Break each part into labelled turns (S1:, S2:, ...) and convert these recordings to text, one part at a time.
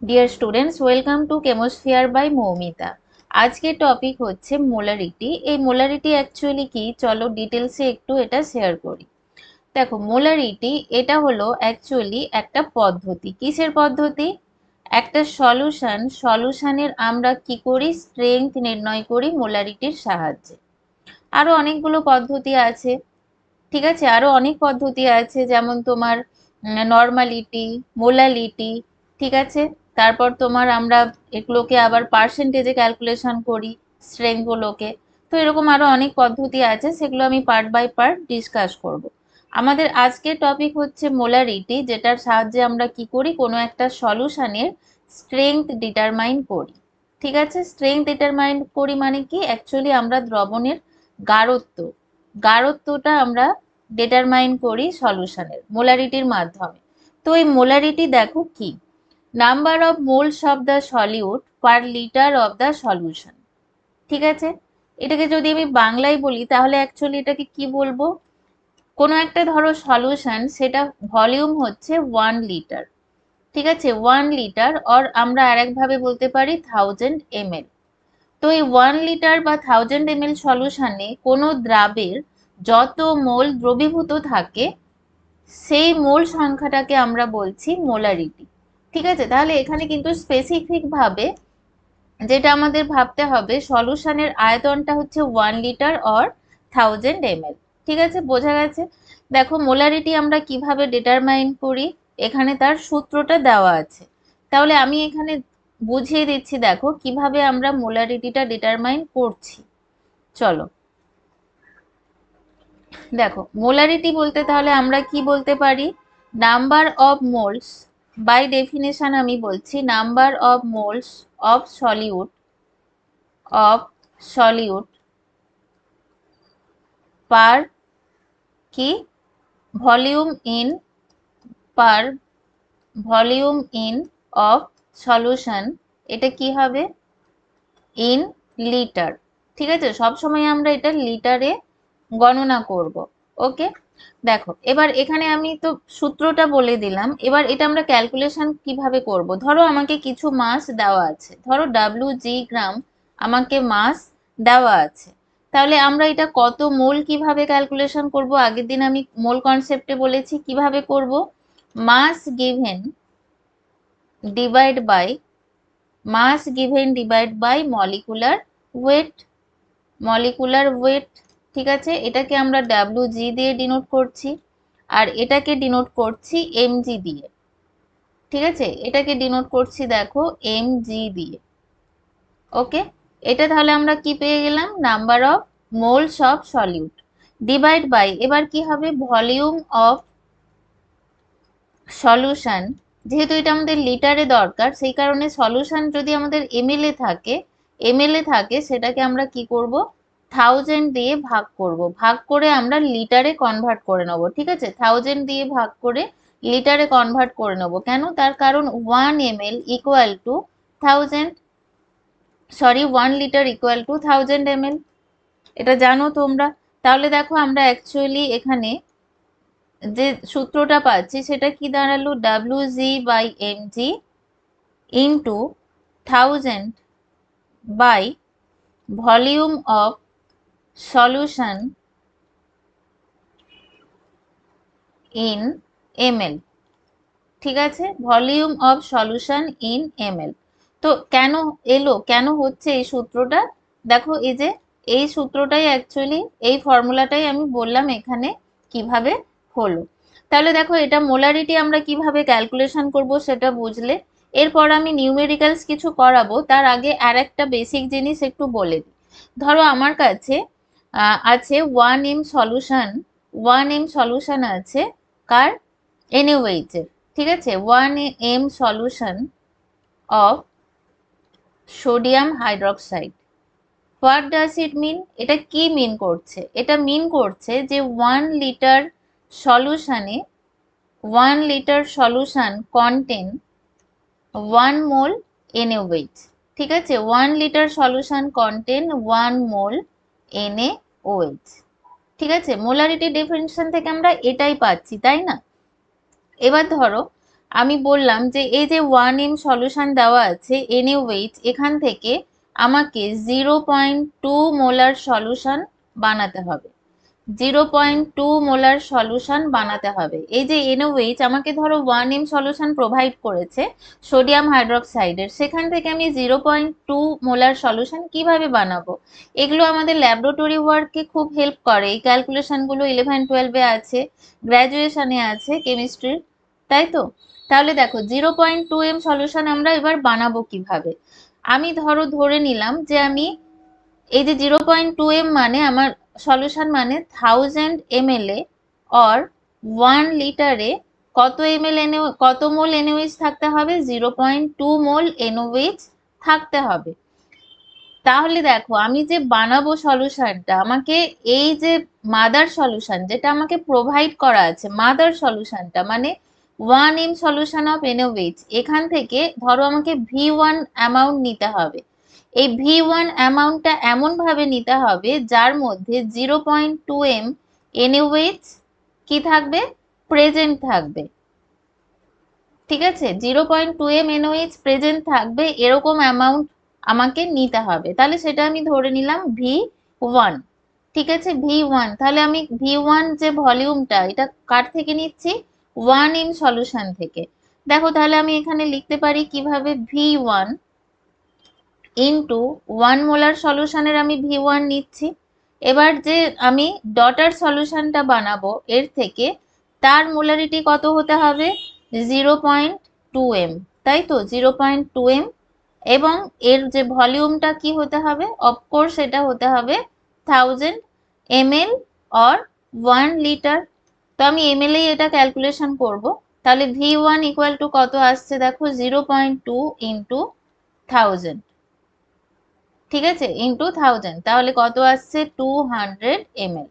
S1: Deer students, welcome to chemosphere by Moumita. আজকের topic হচ্ছে molarity. এই মোলারিটি অ্যাকচুয়ালি কি, চলো ডিটেলসে একটু এটা শেয়ার করি। দেখো, মোলারিটি এটা হলো অ্যাকচুয়ালি একটা পদ্ধতি। কিসের পদ্ধতি? একটা সলিউশনের আমরা কি করি, স্ট্রেংথ নির্ণয় করি মোলারিটির সাহায্যে। আরো অনেকগুলো পদ্ধতি আছে, ঠিক আছে, আরো অনেক পদ্ধতি আছে, যেমন তোমার নর্মালিটি, মোলালিটি, ঠিক আছে। তারপর তোমার আমরা এগুলোকে আবার পার্সেন্টেজে ক্যালকুলেশন করি স্ট্রেংথ গুলোকে। তো এরকম আরো অনেক পদ্ধতি আছে, সেগুলো আমি পার্ট বাই পার্ট ডিসকাস করব। আমাদের আজকের টপিক হচ্ছে মোলারিটি, যেটার সাহায্যে আমরা কি করি, কোনো একটা সলিউশনের স্ট্রেংথ ডিটারমাইন করি। ঠিক আছে, স্ট্রেংথ ডিটারমাইন করি মানে কি, অ্যাকচুয়ালি আমরা দ্রবণের গাঢ়ত্বটা আমরা ডিটারমাইন করি সলিউশনের মোলারিটির মাধ্যমে। তো এই মোলারিটি দেখো কি, number of moles of the solute per litre of the solution. ঠিক আছে, এটাকে যদি আমি বাংলায় বলি তাহলে অ্যাকচুয়ালি এটাকে কি বলবো, কোনো একটা ধরো সলিউশন, সেটা ভলিউম হচ্ছে 1 লিটার। ঠিক আছে, 1 লিটার, অর আমরা আরেকভাবে বলতে পারি 1000 ml। তো এই 1 লিটার বা 1000 ml সলিউশনে কোনো দ্রাবের যত মোল দ্রবীভূত থাকে সেই মোল সংখ্যাটাকে আমরা বলছি মোলারিটি। ঠিক আছে, তাহলে এখানে কিন্তু স্পেসিফিক ভাবে যেটা আমাদের ভাবতে হবে, সলিউশনের আয়তনটা হচ্ছে 1 লিটার অর 1000 ml। ঠিক আছে, বোঝা গেছে। দেখো, মোলারিটি আমরা কিভাবে ডিটারমাইন করি, এখানে তার সূত্রটা দেওয়া আছে। তাহলে আমি এখানে বুঝিয়ে দিচ্ছি, দেখো কিভাবে আমরা মোলারিটিটা ডিটারমাইন করছি। চলো দেখো, মোলারিটি বলতে তাহলে আমরা কি বলতে পারি, number of moles, by definition আমি বলছি number of moles of solute per কি volume in per volume in of solution. এটা কি হবে, ইন লিটার। ঠিক আছে, সব সময় আমরা এটা লিটারে গণনা করব। ওকে, দেখো এবার এখানে আমি তো সূত্রটা বলে দিলাম, এবার এটা আমরা ক্যালকুলেশন কিভাবে করব। ধরো আমাকে কিছু মাস দেওয়া আছে, ধরো WG গ্রাম আমাকে মাস দেওয়া আছে। তাহলে আমরা এটা কত মোল কিভাবে ক্যালকুলেশন করব, আগের দিন আমি মোল কনসেপ্টে বলেছি কিভাবে করব। Mass given divide by weight molecular weight. ঠিক আছে, এটাকে আমরা WG দিয়ে ডিনোট করছি, আর এটাকে ডিনোট করছি mg দিয়ে। ঠিক আছে, এটাকে ডিনোট করছি দেখো mg দিয়ে। ওকে, এটা তাহলে আমরা কি পেয়ে গেলাম, number of moles of solute divide by, এবার কি হবে, ভলিউম অফ সলিউশন। যেহেতু এটা আমাদের লিটারে দরকার, সেই কারণে সলিউশন যদি আমাদের এমএলএ থাকে সেটাকে আমরা কি করব, 1000 দিয়ে ভাগ করব, ভাগ করে আমরা লিটারে কনভার্ট করে নেব। ঠিক আছে, 1000 দিয়ে ভাগ করে লিটারে কনভার্ট করে নেব। কেন? তার কারণ 1 ml equal to 1000, sorry 1 litre equal to 1000 ml, এটা জানো তোমরা। তাহলে দেখো আমরা অ্যাকচুয়ালি এখানে যে সূত্রটা পাচ্ছি সেটা কি দাঁড়ালো, WG/mg into 1000 by volume of solution in ml। ঠিক আছে, volume of solution in ml। তো কেন হচ্ছে এই সূত্রটা, দেখো এই যে এই সূত্রটাই অ্যাকচুয়ালি, এই ফর্মুলাটাই আমি বললাম এখানে কিভাবে হলো। তাহলে দেখো, এটা মোলারিটি আমরা কিভাবে ক্যালকুলেশন করব সেটা বুঝলে। এরপর আমি নিউমেরিক্যালস কিছু করাবো, তার আগে আর একটা বেসিক জিনিস একটু বলে দিই। ধরো আমার কাছে আছে 1m সলিউশন আছে, কার, NaOH এর। ঠিক আছে, 1m solution of sodium hydroxide. What does it mean, এটা কি মিন করছে, এটা মিন করছে যে 1 লিটার সলিউশনে 1 litre solution contain 1 mole NaOH। ঠিক আছে, 1 litre solution contain 1 mole NaOH। ঠিক আছে, মোলারিটি ডেফিনিশন থেকে আমরা এটাই পাচ্ছি, তাই না। এবার ধরো আমি বললাম যে এই যে 1m সলিউশন দেওয়া আছে NaOH, এখান থেকে আমাকে 0.2 মোলার সলিউশন বানাতে হবে। 0.2 মোলার সলিউশন বানাতে হবে। এই যে NaOH আমাকে ধরো 1m সলিউশন প্রোভাইড করেছে সোডিয়াম হাইড্রোক্সাইডের, সেখান থেকে আমি 0.2 মোলার সলিউশন কিভাবে বানাবো? এগুলো আমাদের ল্যাবরেটরি ওয়ার্কে খুব হেল্প করে। এই ক্যালকুলেশনগুলো 11-12-এ আছে, গ্র্যাজুয়েশনে আছে কেমিস্ট্রির, তাই তো? তাহলে দেখো 0.2m সলিউশন আমরা এবার বানাবো কিভাবে। আমি ধরে নিলাম যে আমি এই যে 0.2m মানে আমার সলিউশন মানে 1000 ml এ অর 1 লিটারে কত ml কত মোল NaOH থাকতে হবে? 0.2 মোল NaOH থাকতে হবে। তাহলে দেখো আমি যে বানাবো সলিউশনটা, আমাকে এই যে মাদার সলিউশন যেটা আমাকে প্রোভাইড করা আছে, মাদার সলিউশনটা মানে 1m সলিউশন অফ NaOH, এখান থেকে ধরো আমাকে V1 অ্যামাউন্ট নিতে হবে। এই V1 অ্যামাউন্টটা এমন ভাবে নিতে হবে যার মধ্যে 0.2m NaOH কি থাকবে? প্রেজেন্ট থাকবে। ঠিক আছে, 0.2m NaOH প্রেজেন্ট থাকবে এরকম অ্যামাউন্ট আমাকে নিতে হবে। তাহলে সেটা আমি ধরে নিলাম V1। ঠিক আছে, V1। তাহলে আমি V1 যে ভলিউমটা, এটা কার থেকে নিচ্ছি? 1m সলিউশন থেকে। দেখো তাহলে আমি এখানে লিখতে পারি কিভাবে, V1 ইন্টু 1 মোলার সলিউশনের আমি V1 নিচ্ছি। এবার যে আমি ডটার সলিউশনটা বানাবো এর থেকে তার মোলারিটি কত হতে হবে? 0.2m, তাই তো? 0.2m। এবং এর যে ভলিউমটা কি হতে হবে? অফকোর্স এটা হতে হবে 1000 ml অর 1 লিটার। তো আমি ml এই এটা ক্যালকুলেশন করব। তাহলে V1 ইকুয়াল টু কত আসছে দেখো, 0.2 ইন্টু 1000, ঠিক আছে, ইন্টু 1000। তাহলে কত আসছে? 200 ml।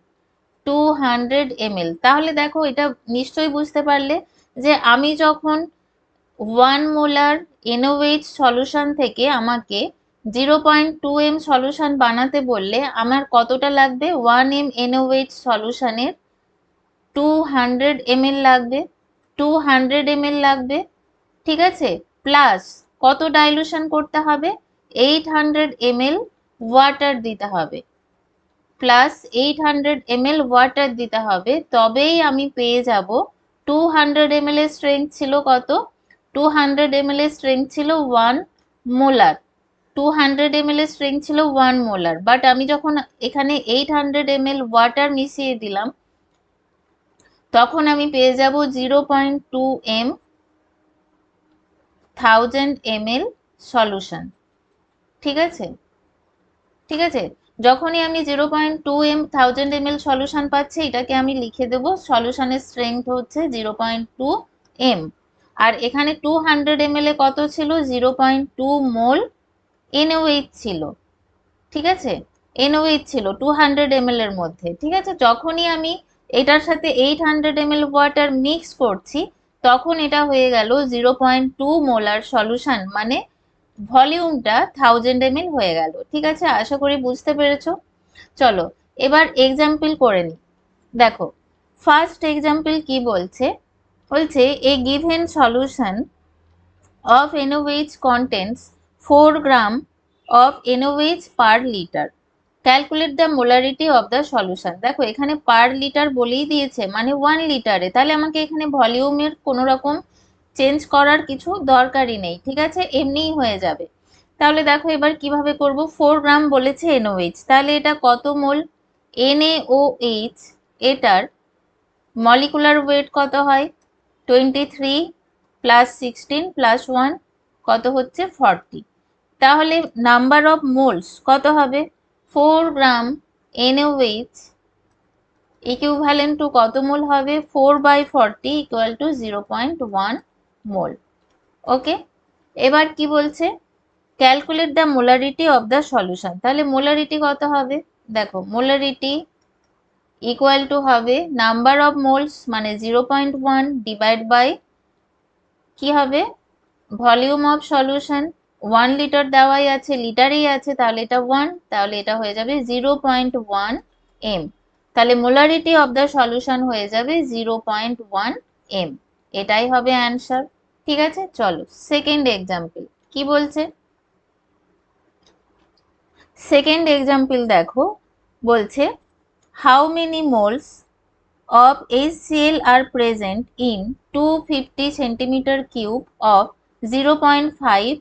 S1: 200 ml। তাহলে দেখো এটা নিশ্চয়ই বুঝতে পারলে যে আমি যখন 1 মোলার NaOH সলিউশন থেকে আমাকে 0.2m সলিউশন বানাতে বললে আমার কতটা লাগবে? 1m NaOH সলিউশনের 200 ml লাগবে, 200 ml লাগবে। ঠিক আছে, প্লাস কত ডাইলুশন করতে হবে? 800 ml ওয়াটার দিতে হবে, প্লাস 800 ml ওয়াটার দিতে হবে। তবেই আমি পেয়ে যাব 200 ml এর স্ট্রেংথ ছিল কত? 200 ml এর স্ট্রেংথ ছিল 1 মোলার। 200 ml এর স্ট্রেংথ ছিল 1 মোলার, বাট আমি যখন এখানে 800 ml ওয়াটার মিশিয়ে দিলাম তখন আমি পেয়ে যাব 0.2m 1000 ml সলিউশন। ঠিক আছে, ঠিক আছে। যখনই আমি 0.2m 1000 ml সলিউশন পাচ্ছি, এটাকে আমি লিখে দেব সলিউশনের স্ট্রেংথ হচ্ছে 0.2m। আর এখানে 200 ml এ কত ছিল? 0.2 মোল NaOH ছিল। ঠিক আছে, NaOH ছিল 200 ml এর মধ্যে। ঠিক আছে, যখনই আমি এটার সাথে 800 ml ওয়াটার মিক্স করছি তখন এটা হয়ে গেল 0.2 মোলার সলিউশন, মানে ভলিউমটা 1000 ml হয়ে গেল। ঠিক আছে, আশা করি বুঝতে পেরেছো। চলো এবার এক্সাম্পল করে নি। দেখো ফার্স্ট এক্সাম্পল কি বলছে, বলছে a given solution of NaOH contains 4 gram of NaOH per liter. Calculate the molarity of the solution. দেখো এখানে পার লিটার বলেই দিয়েছে, মানে 1 লিটারে। তাহলে আমাকে এখানে ভলিউমের কোনো রকম চেঞ্জ করার কিছু দরকারই নেই। ঠিক আছে, এমনিই হয়ে যাবে। তাহলে দেখো এবার কিভাবে করব। 4 গ্রাম বলেছে NaOH, তাহলে এটা কত মোল? NaOH এটার মলিকুলার ওয়েট কত হয়? 23 প্লাস 16 প্লাস 1 কত হচ্ছে? 40। তাহলে নাম্বার অফ মোলস কত হবে? 4 গ্রাম NaOH ইকুইভ্যালেন্ট টু কত মোল হবে? 4/40 ইকুয়াল টু 0.1 মোল। ওকে, এবার কি বলছে? Calculate the molarity of the solution. তাহলে মোলারিটি কত হবে? দেখো মোলারিটি ইকুয়াল টু হবে নাম্বার অফ মোলস মানে 0.1 ডিভাইড বাই কি হবে? Volume of solution. 1 লিটার দেওয়াই আছে, লিটারেই আছে, তাহলে এটা 1, তাহলে এটা হয়ে যাবে 0.1 m। তাহলে মোলারিটি অফ দ্য সলিউশন হয়ে যাবে 0.1 m। এটাই হবে অ্যান্সার। ঠিক আছে, চলো সেকেন্ড এক্সাম্পল কি বলছে। সেকেন্ড এক্সাম্পল দেখো, বলছে how many moles of HCl are present in 250 centimeter cube of 0.5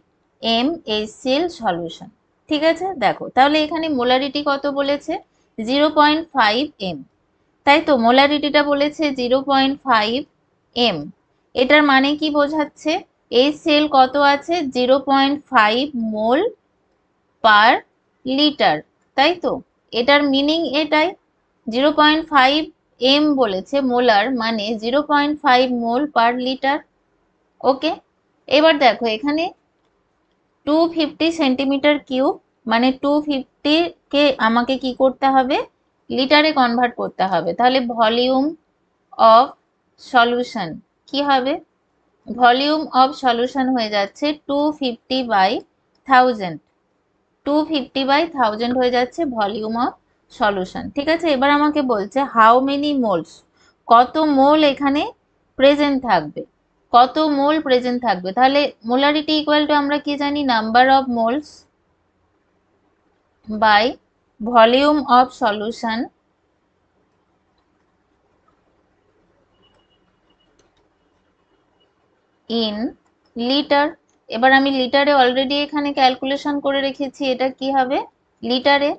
S1: m HCl solution। ঠিক আছে, দেখো তাহলে এখানে মোলারিটি কত বলেছে, 0.5 m, তাই তো মোলারিটিটা বলেছে 0.5 m। এটার মানে কি বোঝাচ্ছে, HCl কত আছে, 0.5 মোল পার লিটার, তাই তো এটার মিনিং এটাই। 0.5 m বলেছে মোলার, মানে 0.5 মোল পার লিটার। ওকে, এবার দেখো এখানে 250 সেন্টিমিটার কিউব, মানে 250 কে আমাকে কি করতে হবে, লিটারে কনভার্ট করতে হবে। তাহলে ভলিউম অফ সলিউশন কি হবে, ভলিউম অফ সলিউশন হয়ে যাচ্ছে 250/1000, 250/1000 হয়ে যাচ্ছে ভলিউম অফ সলিউশন। ঠিক আছে, এবার আমাকে বলছে হাউ মেনি মোলস, কত মোল এখানে প্রেজেন্ট থাকবে, কত মোল প্রেজেন্ট থাকবে। তাহলে মোলারিটি ইকুয়াল টু আমরা কি জানি, number of moles by volume of solution in liter. এবার আমি লিটারে অলরেডি এখানে ক্যালকুলেশন করে রেখেছি, এটা কি হবে লিটারে।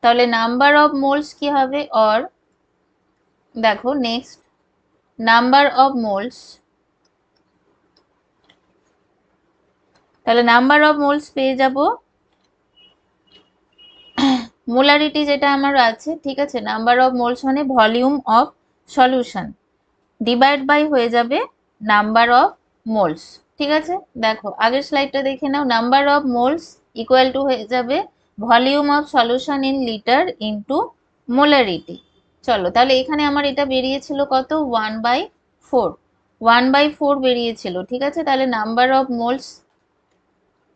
S1: তাহলে নাম্বার অফ মোলস কি হবে, অর দেখো নেক্সট নাম্বার অফ মোলস, তাহলে নাম্বার অফ মোলস পেয়ে যাব, মোলারিটি যেটা আমার আছে, ঠিক আছে, নাম্বার অফ মোলস মানে volume of solution divide by হয়ে যাবে নাম্বার অফ মোলস। ঠিক আছে, দেখো আগের স্লাইডটা দেখে নাও, number of moles equal to হয়ে যাবে volume of solution in litre into molarity. চলো তাহলে এখানে আমার এটা বেরিয়েছিল কত, 1/4, 1/4 বেরিয়েছিল। ঠিক আছে, তাহলে number of moles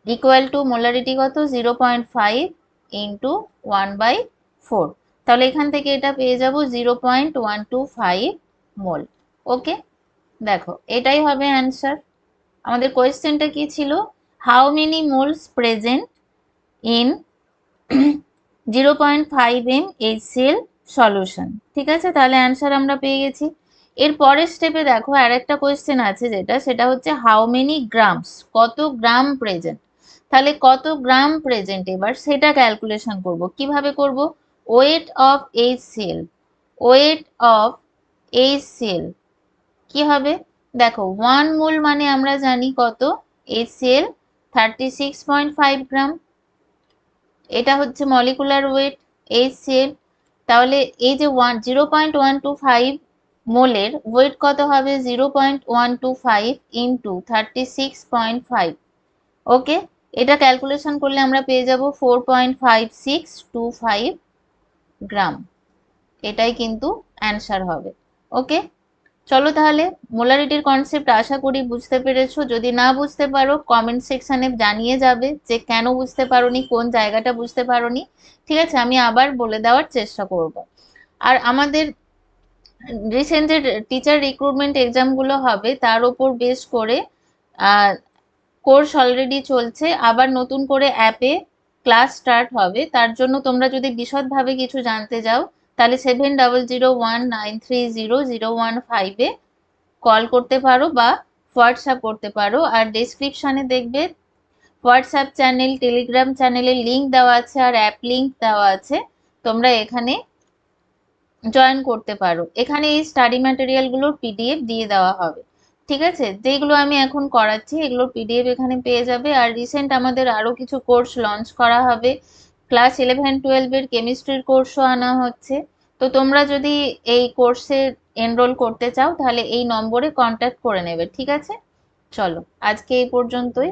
S1: equal two molarity কত, 0.5 ইন্টু 1/4, তাহলে এখান থেকে এটা পেয়ে যাব 0.125 মোল। ওকে, দেখো এটাই হবে অ্যান্সার। আমাদের কোয়েশ্চেনটা কি ছিল, how many moles present in 0.5 m HCl solution. ঠিক আছে, তাহলে অ্যান্সার আমরা পেয়ে গেছি। এর পরের স্টেপে দেখো আর একটা কোয়েশ্চেন আছে, সেটা হচ্ছে হাউ মেনি গ্রামস, কত গ্রাম প্রেজেন্ট। তাহলে কত গ্রাম প্রেজেন্ট, এবার সেটা ক্যালকুলেশন করব। কিভাবে করব, weight of HCl, weight of HCl কি হবে, দেখো 1 মোল মানে আমরা জানি কত, HCl 36.5 গ্রাম, এটা হচ্ছে মলিকুলার ওয়েট HCl। তাহলে এই যে 0.125 মোলের ওয়েট কত হবে, 0.125 ইন্টু 36.5। ওকে, এটা ক্যালকুলেশন করলে আমরা পেয়ে যাব 4.5625 গ্রাম, এটাই কিন্তু অ্যান্সার হবে। ওকে, চলো তাহলে মোলারিটির কনসেপ্ট আশা করি বুঝতে পেরেছো। যদি না বুঝতে পারো কমেন্ট সেকশনে জানিয়ে যাবে যে কেন বুঝতে পারোনি, কোন জায়গাটা বুঝতে পারোনি। ঠিক আছে, আমি আবার বলে দেওয়ার চেষ্টা করব। আর আমাদের রিসেন্ট যে টিচার রিক্রুটমেন্ট এক্সামগুলো হবে তার উপর বেস করে কোর্স অলরেডি চলছে, আবার নতুন করে অ্যাপে ক্লাস স্টার্ট হবে। তার জন্য তোমরা যদি বিশদভাবে কিছু জানতে চাও তাহলে 7001930015 কল করতে পারো বা হোয়াটসঅ্যাপ করতে পারো। আর ডেসক্রিপশনে দেখবে হোয়াটসঅ্যাপ চ্যানেল, টেলিগ্রাম চ্যানেলের লিঙ্ক দেওয়া আছে আর অ্যাপ লিঙ্ক দেওয়া আছে, তোমরা এখানে জয়েন করতে পারো। এখানে এই স্টাডি ম্যাটেরিয়ালগুলোর পিডিএফ দিয়ে দেওয়া হবে। ঠিক আছে, যেগুলো আমি এখন করাচ্ছি এগুলোর পিডিএফ এখানে পেয়ে যাবে। আর রিসেন্ট আমাদের আরো কিছু কোর্স লঞ্চ করা হবে, ক্লাস 11-12 এর কেমিস্ট্রির কোর্সও আনা হচ্ছে। তো তোমরা যদি এই কোর্সে এনরোল করতে চাও তাহলে এই নম্বরে কন্ট্যাক্ট করে নেবে। ঠিক আছে, চলো আজকে এই পর্যন্তই।